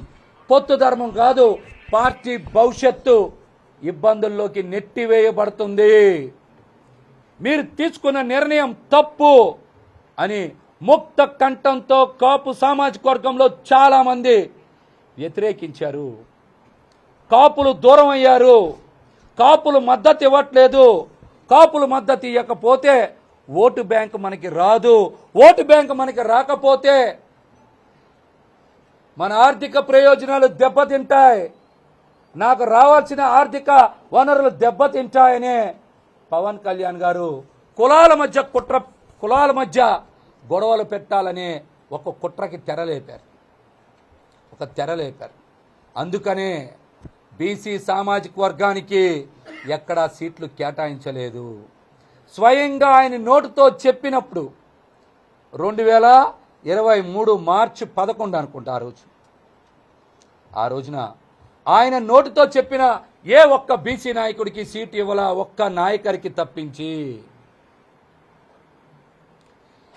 Speaker 1: పొత్తు ధర్మం కాదు, పార్టీ భవిష్యత్తు ఇబ్బందుల్లోకి నెట్టివేయబడుతుంది. మీరు తీసుకున్న నిర్ణయం తప్పు అని ముక్త కంఠంతో కాపు సామాజిక వర్గంలో చాలా మంది వ్యతిరేకించారు. కాపులు దూరం అయ్యారు. కాపులు మద్దతు ఇవ్వట్లేదు. కాపులు మద్దతు ఇవ్వకపోతే ఓటు బ్యాంకు మనకి రాదు. ఓటు బ్యాంకు మనకి రాకపోతే మన ఆర్థిక ప్రయోజనాలు దెబ్బతింటాయి. నాకు రావాల్సిన ఆర్థిక వనరులు దెబ్బతింటాయనే పవన్ కళ్యాణ్ గారు కులాల మధ్య గొడవలు పెట్టాలనే ఒక కుట్రకి తెరలేపారు. అందుకనే బీసీ సామాజిక వర్గానికి ఎక్కడా సీట్లు కేటాయించలేదు. స్వయంగా ఆయన నోటుతో చెప్పినప్పుడు 2023 మార్చి 11 అనుకుంటా ఆ రోజున ఆయన నోటితో చెప్పిన ఏ ఒక్క బీసీ నాయకుడికి సీటు ఇవ్వాల, ఒక్క నాయకుడికి తప్పించి.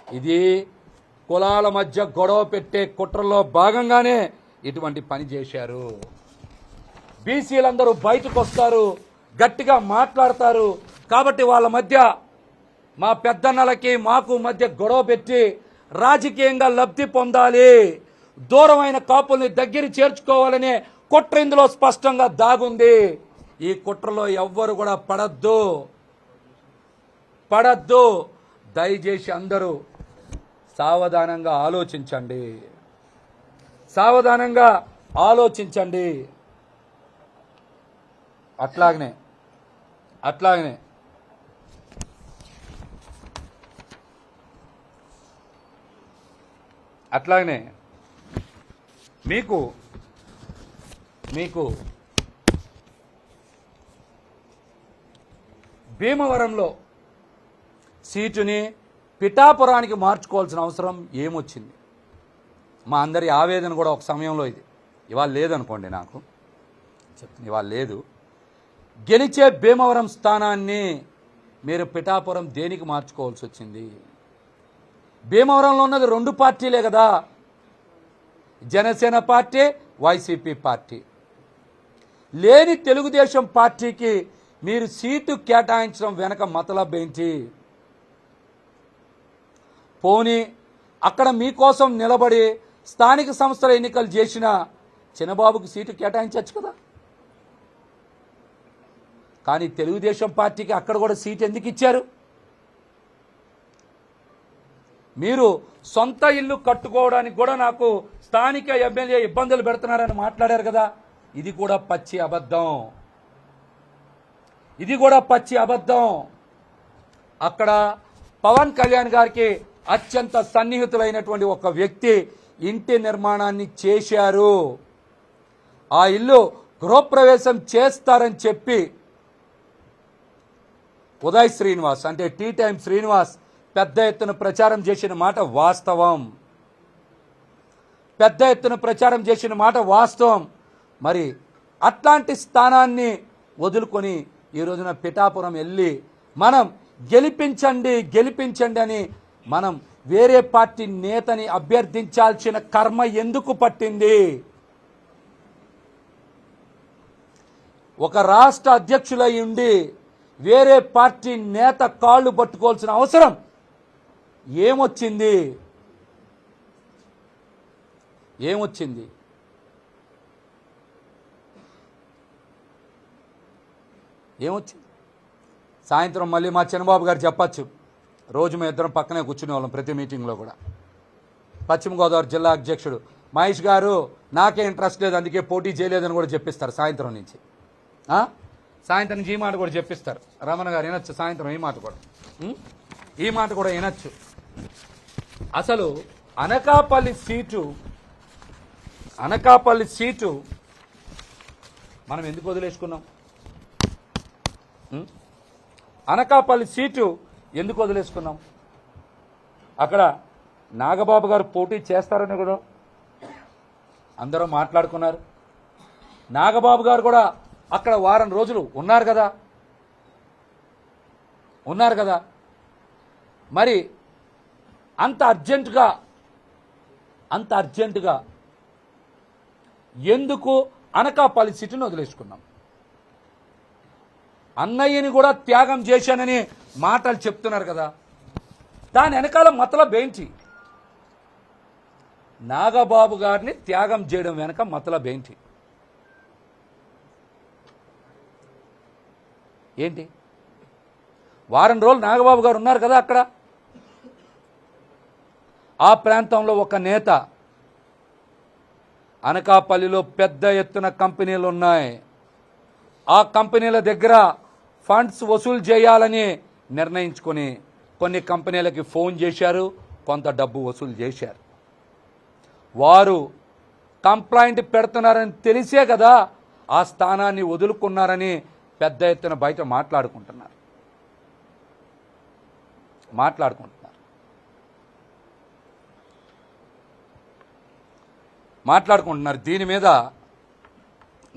Speaker 1: ఇది కులాల మధ్య గొడవ పెట్టే కుట్రలో భాగంగానే ఇటువంటి పని చేశారు. బీసీలందరూ బయటకు వస్తారు, గట్టిగా మాట్లాడతారు. కాబట్టి వాళ్ళ మధ్య మా పెద్దన్నలకి మాకు మధ్య గొడవ పెట్టి రాజకీయంగా లబ్ధి పొందాలి, దూరమైన కాపుల్ని దగ్గర చేర్చుకోవాలనే కుట్ర ఇందులో స్పష్టంగా దాగుంది. ఈ కుట్రలో ఎవ్వరు కూడా పడద్దు. దయచేసి అందరూ సావధానంగా ఆలోచించండి. అట్లాగనే మీకు భీమవరంలో సీటుని పిఠాపురానికి మార్చుకోవాల్సిన అవసరం ఏమొచ్చింది? మా అందరి ఆవేదన కూడా ఒక సమయంలో ఇది. ఇవాళ లేదనుకోండి, నాకు చెప్తుంది, ఇవాళ లేదు. గెలిచే భీమవరం స్థానాన్ని మీరు పిఠాపురం దేనికి మార్చుకోవాల్సి వచ్చింది? భీమవరంలో ఉన్నది 2 పార్టీలే కదా, జనసేన పార్టీ, వైసీపీ పార్టీ. లేని తెలుగుదేశం పార్టీకి మీరు సీటు కేటాయించడం వెనక మతలబ్ ఏంటి? పోనీ అక్కడ మీకోసం నిలబడి స్థానిక సంస్థల ఎన్నికలు చేసిన చిన్నబాబుకి సీటు కేటాయించవచ్చు కదా. కానీ తెలుగుదేశం పార్టీకి అక్కడ కూడా సీటు ఎందుకు ఇచ్చారు? మీరు సొంత ఇల్లు కట్టుకోవడానికి కూడా నాకు స్థానిక ఎమ్మెల్యే ఇబ్బందులు పెడుతున్నారని మాట్లాడారు కదా. ఇది కూడా పచ్చి అబద్ధం. అక్కడ పవన్ కళ్యాణ్ గారికి అత్యంత సన్నిహితులైనటువంటి ఒక వ్యక్తి ఇంటి నిర్మాణాన్ని చేశారు. ఆ ఇల్లు గృహప్రవేశం చేస్తారని చెప్పి ఉదయ్ శ్రీనివాస్ అంటే టీ టైమ్ శ్రీనివాస్ పెద్ద ఎత్తున ప్రచారం చేసిన మాట వాస్తవం. మరి అట్లాంటి స్థానాన్ని వదులుకొని ఈ రోజున పిఠాపురం వెళ్ళి మనం గెలిపించండి అని మనం వేరే పార్టీ నేతని అభ్యర్థించాల్సిన కర్మ ఎందుకు పట్టింది? ఒక రాష్ట్ర అధ్యక్షులై ఉండి వేరే పార్టీ నేత కాళ్ళు పట్టుకోవాల్సిన అవసరం ఏమొచ్చింది? ఏమొచ్చింది? సాయంత్రం మళ్ళీ మా చిన్నబాబు గారు చెప్పచ్చు, రోజు మేము ఇద్దరం పక్కనే కూర్చునే వాళ్ళం ప్రతి మీటింగ్లో కూడా. పశ్చిమ గోదావరి జిల్లా అధ్యక్షుడు మహేష్ గారు నాకే ఇంట్రెస్ట్ లేదు అందుకే పోటీ చేయలేదని కూడా చెప్పిస్తారు సాయంత్రం నుంచి. సాయంత్రం నుంచి ఈ మాట కూడా చెప్పిస్తారు. రమణ గారు వినొచ్చు సాయంత్రం ఈ మాట కూడా, ఈ మాట కూడా వినొచ్చు. అసలు అనకాపల్లి సీటు మనం ఎందుకు వదిలేసుకున్నాం? అనకాపల్లి సీటు ఎందుకు వదిలేసుకున్నాం? అక్కడ నాగబాబు గారు పోటీ చేస్తారని కూడా అందరూ మాట్లాడుకున్నారు. నాగబాబు గారు కూడా అక్కడ వారం రోజులు ఉన్నారు కదా. మరి అంత అర్జెంటుగా ఎందుకు అనకాపల్లి సీటును వదిలేసుకున్నాం? అన్నయ్యని కూడా త్యాగం చేశానని మాటలు చెప్తున్నారు కదా, దాని వెనకాల మతలబ్ ఏంటి? నాగబాబు గారిని త్యాగం చేయడం వెనక మతలబ్ ఏంటి? వారం రోజులు నాగబాబు గారు ఉన్నారు కదా అక్కడ. ఆ ప్రాంతంలో ఒక నేత, అనకాపల్లిలో పెద్ద ఎత్తున కంపెనీలు ఉన్నాయి, ఆ కంపెనీల దగ్గర ఫండ్స్ వసూలు చేయాలని నిర్ణయించుకొని కొన్ని కంపెనీలకి ఫోన్ చేశారు, కొంత డబ్బు వసూలు చేశారు. వారు కంప్లైంట్ పెడుతున్నారని తెలిసే కదా ఆ స్థానాన్ని వదులుకున్నారని పెద్ద ఎత్తున బయట మాట్లాడుకుంటున్నారు.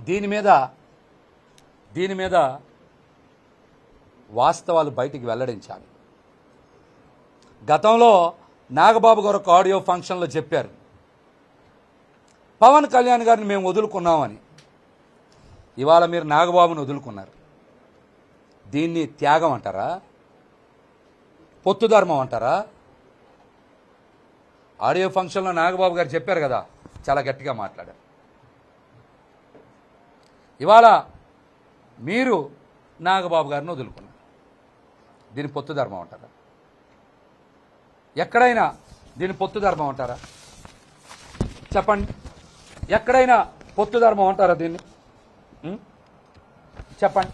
Speaker 1: దీని మీద వాస్తవాలు బయటికి వెల్లడించాలి. గతంలో నాగబాబు గారు ఒక ఆడియో ఫంక్షన్లో చెప్పారు, పవన్ కళ్యాణ్ గారిని మేము వదులుకున్నామని. ఇవాళ మీరు నాగబాబుని వదులుకున్నారు. దీన్ని త్యాగం అంటారా? పొత్తు ధర్మం అంటారా? ఆడియో ఫంక్షన్లో నాగబాబు గారు చెప్పారు కదా, చాలా గట్టిగా మాట్లాడారు. ఇవాళ మీరు నాగబాబు గారిని వదులుకున్నారు. దీని పొత్తు ధర్మం అంటారా? ఎక్కడైనా దీని పొత్తు ధర్మం అంటారా? చెప్పండి, ఎక్కడైనా పొత్తు ధర్మం అంటారా దీన్ని? చెప్పండి.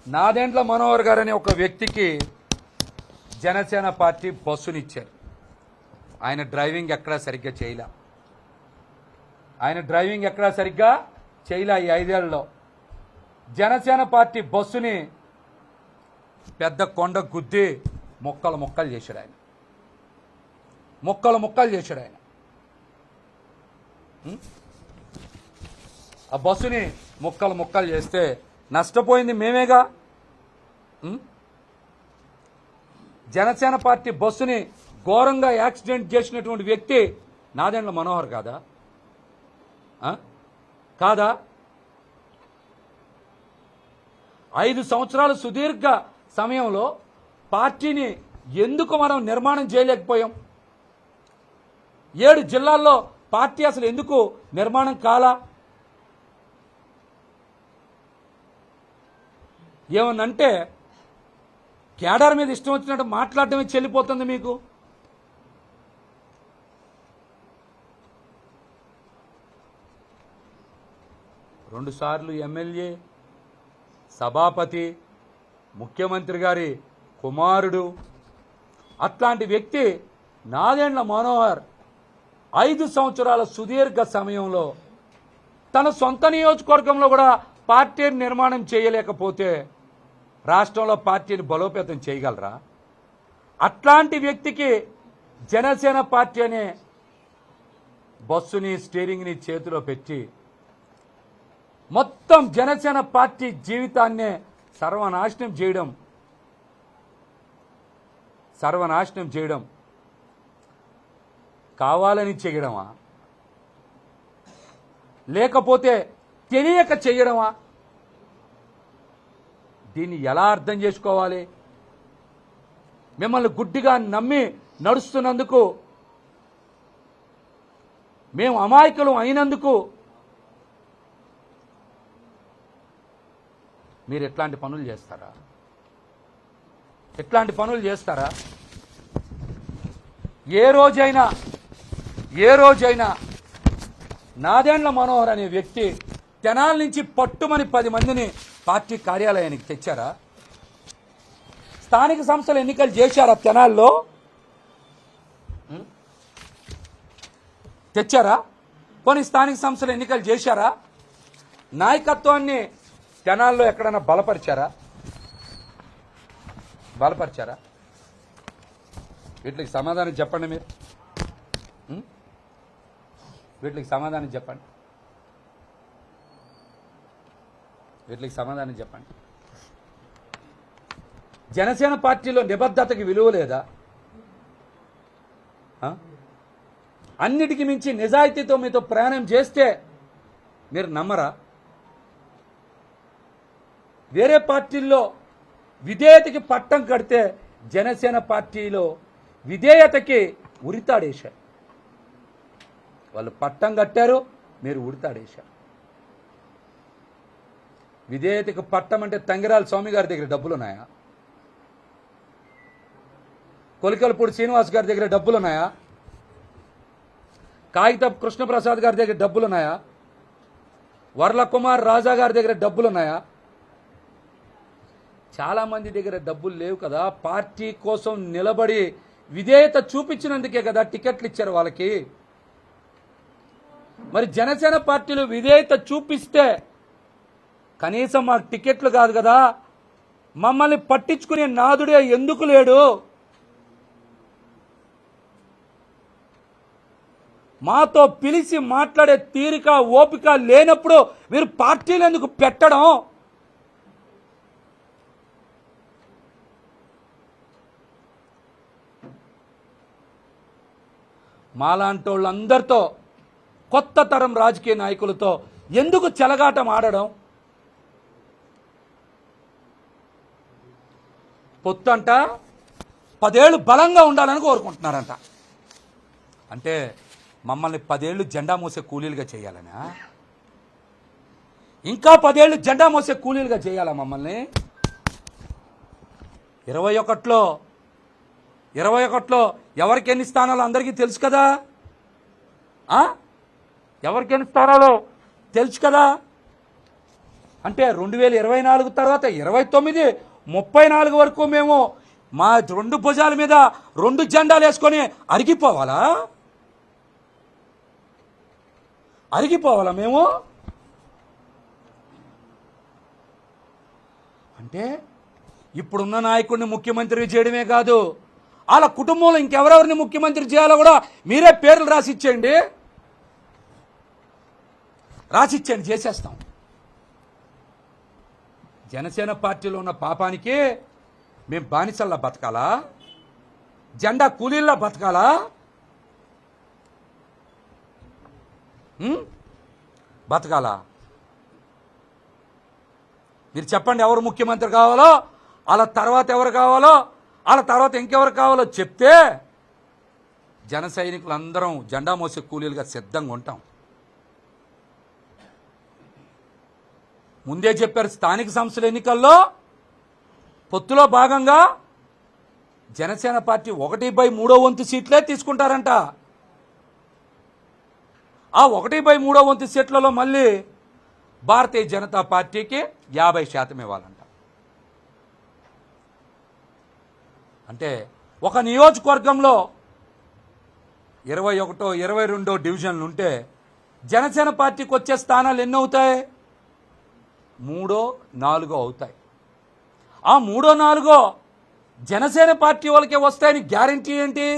Speaker 1: నాదెండ్ల మనోహర్ గారు అనే ఒక వ్యక్తికి జనసేన పార్టీ బస్సునిచ్చారు. ఆయన డ్రైవింగ్ ఎక్కడా సరిగ్గా చేయలే. ఈ 5 ఏళ్లలో జనసేన పార్టీ బస్సుని పెద్ద కొండ గుద్ది మొక్కలు చేశాడు ఆయన. ఆ బస్సుని ముక్కలు చేస్తే నష్టపోయింది మేమేగా. జనసేన పార్టీ బస్సుని ఘోరంగా యాక్సిడెంట్ చేసినటువంటి వ్యక్తి నాదెండ్ల మనోహర్ కాదా? 5 సంవత్సరాల సుదీర్ఘ సమయంలో పార్టీని ఎందుకు మనం నిర్మాణం చేయలేకపోయాం? 7 జిల్లాల్లో పార్టీ అసలు ఎందుకు నిర్మాణం కాలా? ఏమన్నంటే కేడర్ మీద ఇష్టం వచ్చినట్టు మాట్లాడటమే చెల్లిపోతుంది మీకు. రెండు సార్లు ఎమ్మెల్యే, సభాపతి, ముఖ్యమంత్రి గారి కుమారుడు, అట్లాంటి వ్యక్తి నాదెండ్ల మనోహర్ 5 సంవత్సరాల సుదీర్ఘ సమయంలో తన సొంత నియోజకవర్గంలో కూడా పార్టీని నిర్మాణం చేయలేకపోతే రాష్ట్రంలో పార్టీని బలోపేతం చేయగలరా? అట్లాంటి వ్యక్తికి జనసేన పార్టీ అనే బస్సుని, స్టీరింగ్ని చేతిలో పెట్టి మొత్తం జనసేన పార్టీ జీవితాన్నే సర్వనాశనం చేయడం కావాలని చేయడమా, లేకపోతే తెలియక చేయడమా? దీన్ని ఎలా అర్థం చేసుకోవాలి? మిమ్మల్ని గుడ్డిగా నమ్మి నడుస్తున్నందుకు, మేము అమాయకులు అయినందుకు మీరు ఎట్లాంటి పనులు చేస్తారా? ఎట్లాంటి పనులు చేస్తారా? ఏ రోజైనా నాదెండ్ల మనోహర్ అనే వ్యక్తి తెనాల నుంచి పట్టుమని 10 మందిని పార్టీ కార్యాలయానికి తెచ్చారా? స్థానిక సంస్థల ఎన్నికలు చేశారా? తెనాల్లో తెచ్చారా? కొన్ని స్థానిక సంస్థల ఎన్నికలు చేశారా? నాయకత్వాన్ని తెనాల్లో ఎక్కడైనా బలపరిచారా? వీటికి సమాధానం చెప్పండి. మీరు వీటికి సమాధానం చెప్పండి. జనసేన పార్టీలో నిబద్ధతకి విలువ లేదా? అన్నిటికీ మించి నిజాయితీతో మీతో ప్రయాణం చేస్తే మీరు నమ్మరా? వేరే పార్టీల్లో విధేయతకి పట్టం కడితే జనసేన పార్టీలో విధేయతకి ఉరితాడేశారు. వాళ్ళు పట్టం కట్టారు, మీరు ఉరితాడేశారు. విధేయతకి పట్టం అంటే తంగిరాల స్వామి గారి దగ్గర డబ్బులున్నాయా? కొలికలపూడి శ్రీనివాస్ గారి దగ్గర డబ్బులున్నాయా? కాగితపు కృష్ణప్రసాద్ గారి దగ్గర డబ్బులున్నాయా? వర్ల కుమార్ రాజా గారి దగ్గర డబ్బులున్నాయా? చాలా మంది దగ్గర డబ్బులు లేవు కదా. పార్టీ కోసం నిలబడి విధేయత చూపించినందుకే కదా టికెట్లు ఇచ్చారు వాళ్ళకి. మరి జనసేన పార్టీలో విధేయత చూపిస్తే కనీసం మాకు టికెట్లు కాదు కదా, మమ్మల్ని పట్టించుకునే నాదుడే ఎందుకు లేడు? మాతో పిలిచి మాట్లాడే తీరిక ఓపిక లేనప్పుడు మీరు పార్టీలు ఎందుకు పెట్టడం? మాలాంటి వాళ్ళందరితో, కొత్త తరం రాజకీయ నాయకులతో ఎందుకు చెలగాటం ఆడడం? పొత్తంట 10 ఏళ్ళు బలంగా ఉండాలని కోరుకుంటున్నారంట. అంటే మమ్మల్ని 10 ఏళ్ళు జెండా మోసే కూలీలుగా చేయాలనా? ఇంకా 10 ఏళ్ళు జెండా మోసే కూలీలుగా చేయాలా మమ్మల్ని? 21లో ఎవరికి ఎన్ని స్థానాలు అందరికీ తెలుసు కదా. ఎవరికి ఎన్ని స్థానాలు తెలుసు కదా. అంటే 2024 తర్వాత 29, 34 వరకు మేము మా 2 భుజాల మీద 2 జెండాలు వేసుకొని అరిగిపోవాలా మేము? అంటే ఇప్పుడున్న నాయకుడిని ముఖ్యమంత్రి చేయడమే కాదు, వాళ్ళ కుటుంబంలో ఇంకెవరెవరిని ముఖ్యమంత్రి చేయాలో కూడా మీరే పేర్లు రాసిచ్చేయండి, చేసేస్తాం. జనసేన పార్టీలో ఉన్న పాపానికి మేము బానిసల్లా బతకాలా? జెండా కూలీల్లా బతకాలా? బతకాలా? మీరు చెప్పండి, ఎవరు ముఖ్యమంత్రి కావాలో, వాళ్ళ తర్వాత ఎవరు కావాలో, వాళ్ళ తర్వాత ఇంకెవరు కావాలో చెప్తే జన సైనికులందరం జెండా మోసే కూలీలుగా సిద్ధంగా ఉంటాం. ముందే చెప్పారు, స్థానిక సంస్థల ఎన్నికల్లో పొత్తులో భాగంగా జనసేన పార్టీ 1/3 వంతు సీట్లే తీసుకుంటారంట. ఆ 1/3 వంతు సీట్లలో మళ్ళీ భారతీయ జనతా పార్టీకి 50% ఇవ్వాలంట. అంటే ఒక నియోజకవర్గంలో 21, 22 డివిజన్లు ఉంటే జనసేన పార్టీకి వచ్చే స్థానాలు ఎన్ని అవుతాయి? 3, 4 అవుతాయి. ఆ 3, 4 జనసేన పార్టీ వాళ్ళకే వస్తాయని గ్యారంటీ ఏంటి?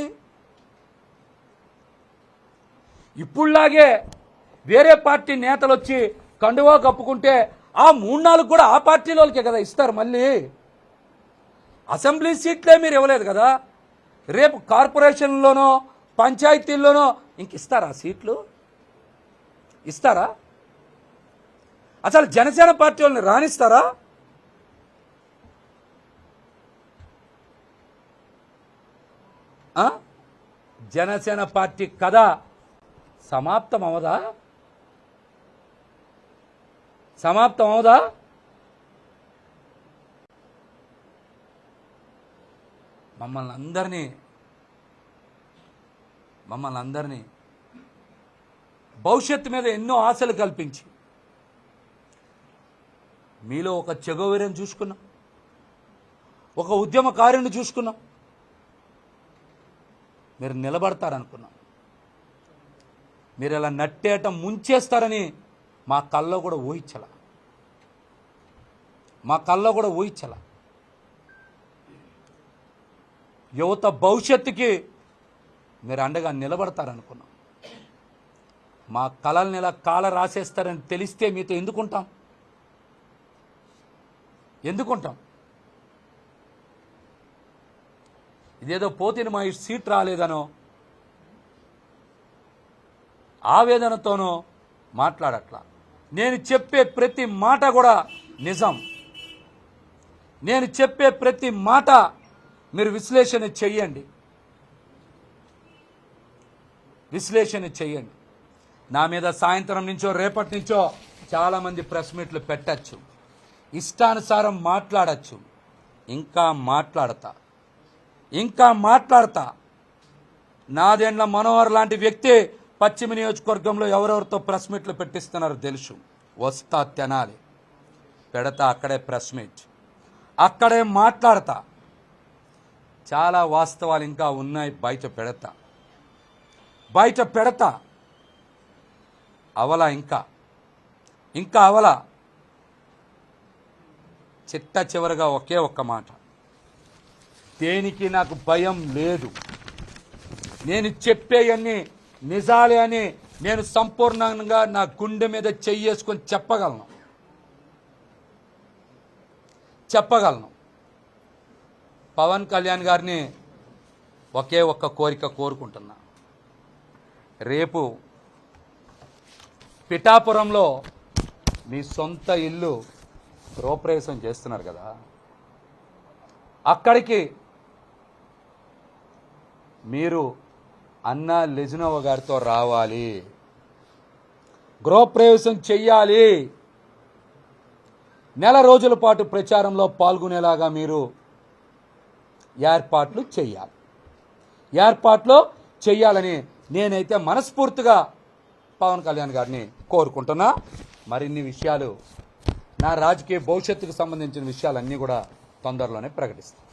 Speaker 1: ఇప్పుడులాగే వేరే పార్టీ నేతలు వచ్చి కండువా కప్పుకుంటే ఆ 3, 4 కూడా ఆ పార్టీ వాళ్ళకే కదా ఇస్తారు. మళ్ళీ అసెంబ్లీ సీట్లే మీరు ఇవ్వలేదు కదా, రేపు కార్పొరేషన్లోనో పంచాయతీల్లోనో ఇంక ఇస్తారా సీట్లు? ఇస్తారా? అసలు జనసేన పార్టీ వాళ్ళని రాణిస్తారా? జనసేన పార్టీ కథ సమాప్తం అవదా? మమ్మల్ని అందరినీ భవిష్యత్తు మీద ఎన్నో ఆశలు కల్పించి మీలో ఒక చెగోవీరని చూసుకున్నాం, ఒక ఉద్యమకారుని చూసుకున్నాం. మీరు నిలబడతారనుకున్నాం. మీరు ఇలా నట్టేట ముంచేస్తారని మా కల్లో కూడా ఊహించల. యువత భవిష్యత్తుకి మీరు అండగా నిలబడతారనుకున్నాం. మా కళల్ని ఇలా కాల రాసేస్తారని తెలిస్తే మీతో ఎందుకుంటాం? ఇదేదో పోతిని మా సీట్ రాలేదనో ఆవేదనతోనో మాట్లాడట్లా. నేను చెప్పే ప్రతి మాట కూడా నిజం. నేను చెప్పే ప్రతి మాట మీరు విశ్లేషణ చెయ్యండి. నా మీద సాయంత్రం నుంచో రేపటి నుంచో చాలామంది ప్రెస్ మీట్లు పెట్టచ్చు, ఇష్టానుసారం మాట్లాడచ్చు. ఇంకా మాట్లాడతా. నాదెండ్ల మనోహర్ లాంటి వ్యక్తి పశ్చిమ నియోజకవర్గంలో ఎవరెవరితో ప్రెస్ మీట్లు పెట్టిస్తున్నారో తెలుసు. వస్తా తెనాలి పెడతా, అక్కడే ప్రెస్ మీట్, అక్కడే మాట్లాడతా. చాలా వాస్తవాలు ఇంకా ఉన్నాయి, బయట పెడతా. అవలా ఇంకా అవలా. చిట్ట చివరగా ఒకే ఒక్క మాట, దేనికి నాకు భయం లేదు. నేను చెప్పేయన్నీ నిజాలే అని నేను సంపూర్ణంగా నా గుండె మీద చెయ్యేసుకొని చెప్పగలను. పవన్ కళ్యాణ్ గారిని ఒకే ఒక్క కోరిక కోరుకుంటున్నా. రేపు పిఠాపురంలో మీ సొంత ఇల్లు గృహప్రవేశం చేస్తున్నారు కదా, అక్కడికి మీరు అన్న లెజినోవా గారితో రావాలి, గృహప్రవేశం చెయ్యాలి. నెల రోజుల పాటు ప్రచారంలో పాల్గొనేలాగా మీరు ఏర్పాట్లు చెయ్యాలని నేనైతే మనస్ఫూర్తిగా పవన్ కళ్యాణ్ గారిని కోరుకుంటున్నా. మరిన్ని విషయాలు, నా రాజకీయ భవిష్యత్తుకు సంబంధించిన విషయాలన్నీ కూడా తొందరలోనే ప్రకటిస్తాను.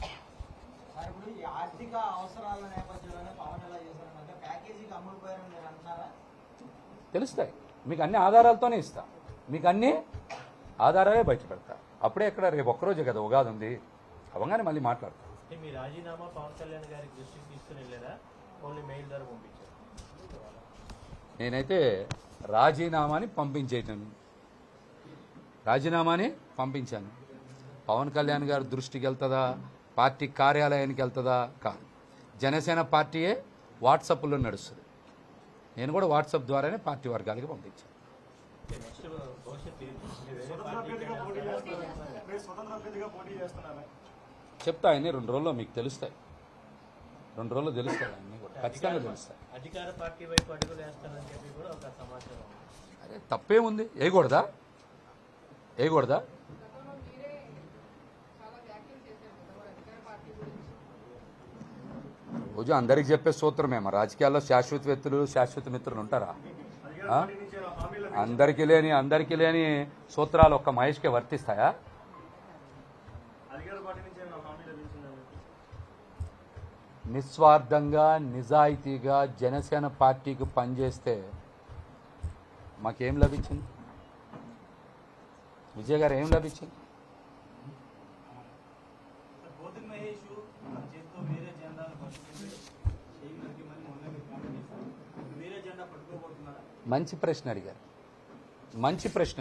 Speaker 1: తెలుస్తాయి మీకు, అన్ని ఆధారాలతోనే ఇస్తా. మీకు అన్ని ఆధారాలే బయట పెడతా. అప్పుడే ఎక్కడ రేపు ఒక్కరోజే కదా ఉగాది ఉంది, అవగానే మళ్ళీ మాట్లాడతా.
Speaker 2: మీ రాజీనామా పవన్ కళ్యాణ్ గారికి దృష్టికి తీసుకుని లేదా ఓన్లీ మెయిల్ ద్వారా పంపించారు?
Speaker 1: నేనైతే రాజీనామాని పంపించాను. పవన్ కళ్యాణ్ గారి దృష్టికి వెళ్తుందా, పార్టీ కార్యాలయానికి వెళ్తుందా? కాదు. జనసేన పార్టీయే వాట్సాప్లో నడుస్తుంది. నేను కూడా వాట్సాప్ ద్వారానే పార్టీ వర్గాలకి పంపించాను. చెప్తా అన్నీ 2 రోజుల్లో మీకు తెలుస్తాయి. 2 రోజుల్లో తెలుస్తాయి, అన్నీ కూడా ఖచ్చితంగా తెలుస్తాయి.
Speaker 2: అధికార పార్టీ వైపు అడుగులు వేస్తానని చెప్పి కూడా ఒక సమాచారం.
Speaker 1: అరే తప్పేముంది, వేయకూడదా? రోజు అందరికి చెప్పే సూత్రమేమో, రాజకీయాల్లో శాశ్వత మిత్రులు ఉంటారా? అందరికీ లేని సూత్రాలు ఒక్క మహేష్కే వర్తిస్తాయా? నిస్వార్థంగా నిజాయితీగా జనసేన పార్టీకి పనిచేస్తే మాకేం లభించింది? విజయ్ గారు ఏం లభించింది? మంచి ప్రశ్న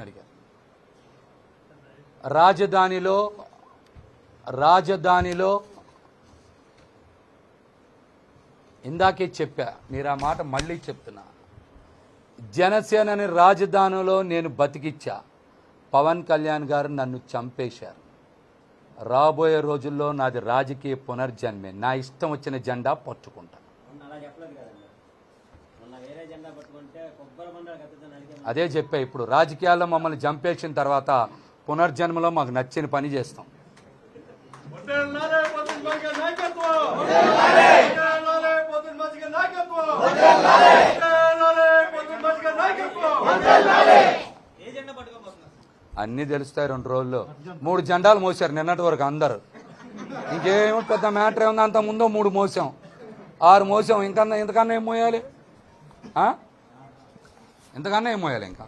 Speaker 1: అడిగారు. రాజధానిలో ఇందాకే చెప్పా, మీరు ఆ మాట మళ్ళీ చెప్తున్నా. జనసేనని రాజధానిలో నేను బతికిచ్చా. పవన్ కళ్యాణ్ గారు నన్ను చంపేశారు. రాబోయే రోజుల్లో నాది రాజకీయ పునర్జన్మే. నా ఇష్టం వచ్చిన జెండా పట్టుకుంటా. అదే చెప్పా, ఇప్పుడు రాజకీయాల్లో మమ్మల్ని చంపేసిన తర్వాత పునర్జన్మలో మాకు నచ్చిన పని చేస్తాం. అన్నీ తెలుస్తాయి 2 రోజుల్లో. 3 జెండాలు మోసారు నిన్నటి వరకు అందరు. ఇంకేమో పెద్ద మ్యాటర్ ఏముంది, అంత ముందో 3 మోసాం, 6 మోసాం. ఇంతకన్నా ఏం మోయాలి? ఇంతకన్నా ఏం మోయాలి ఇంకా?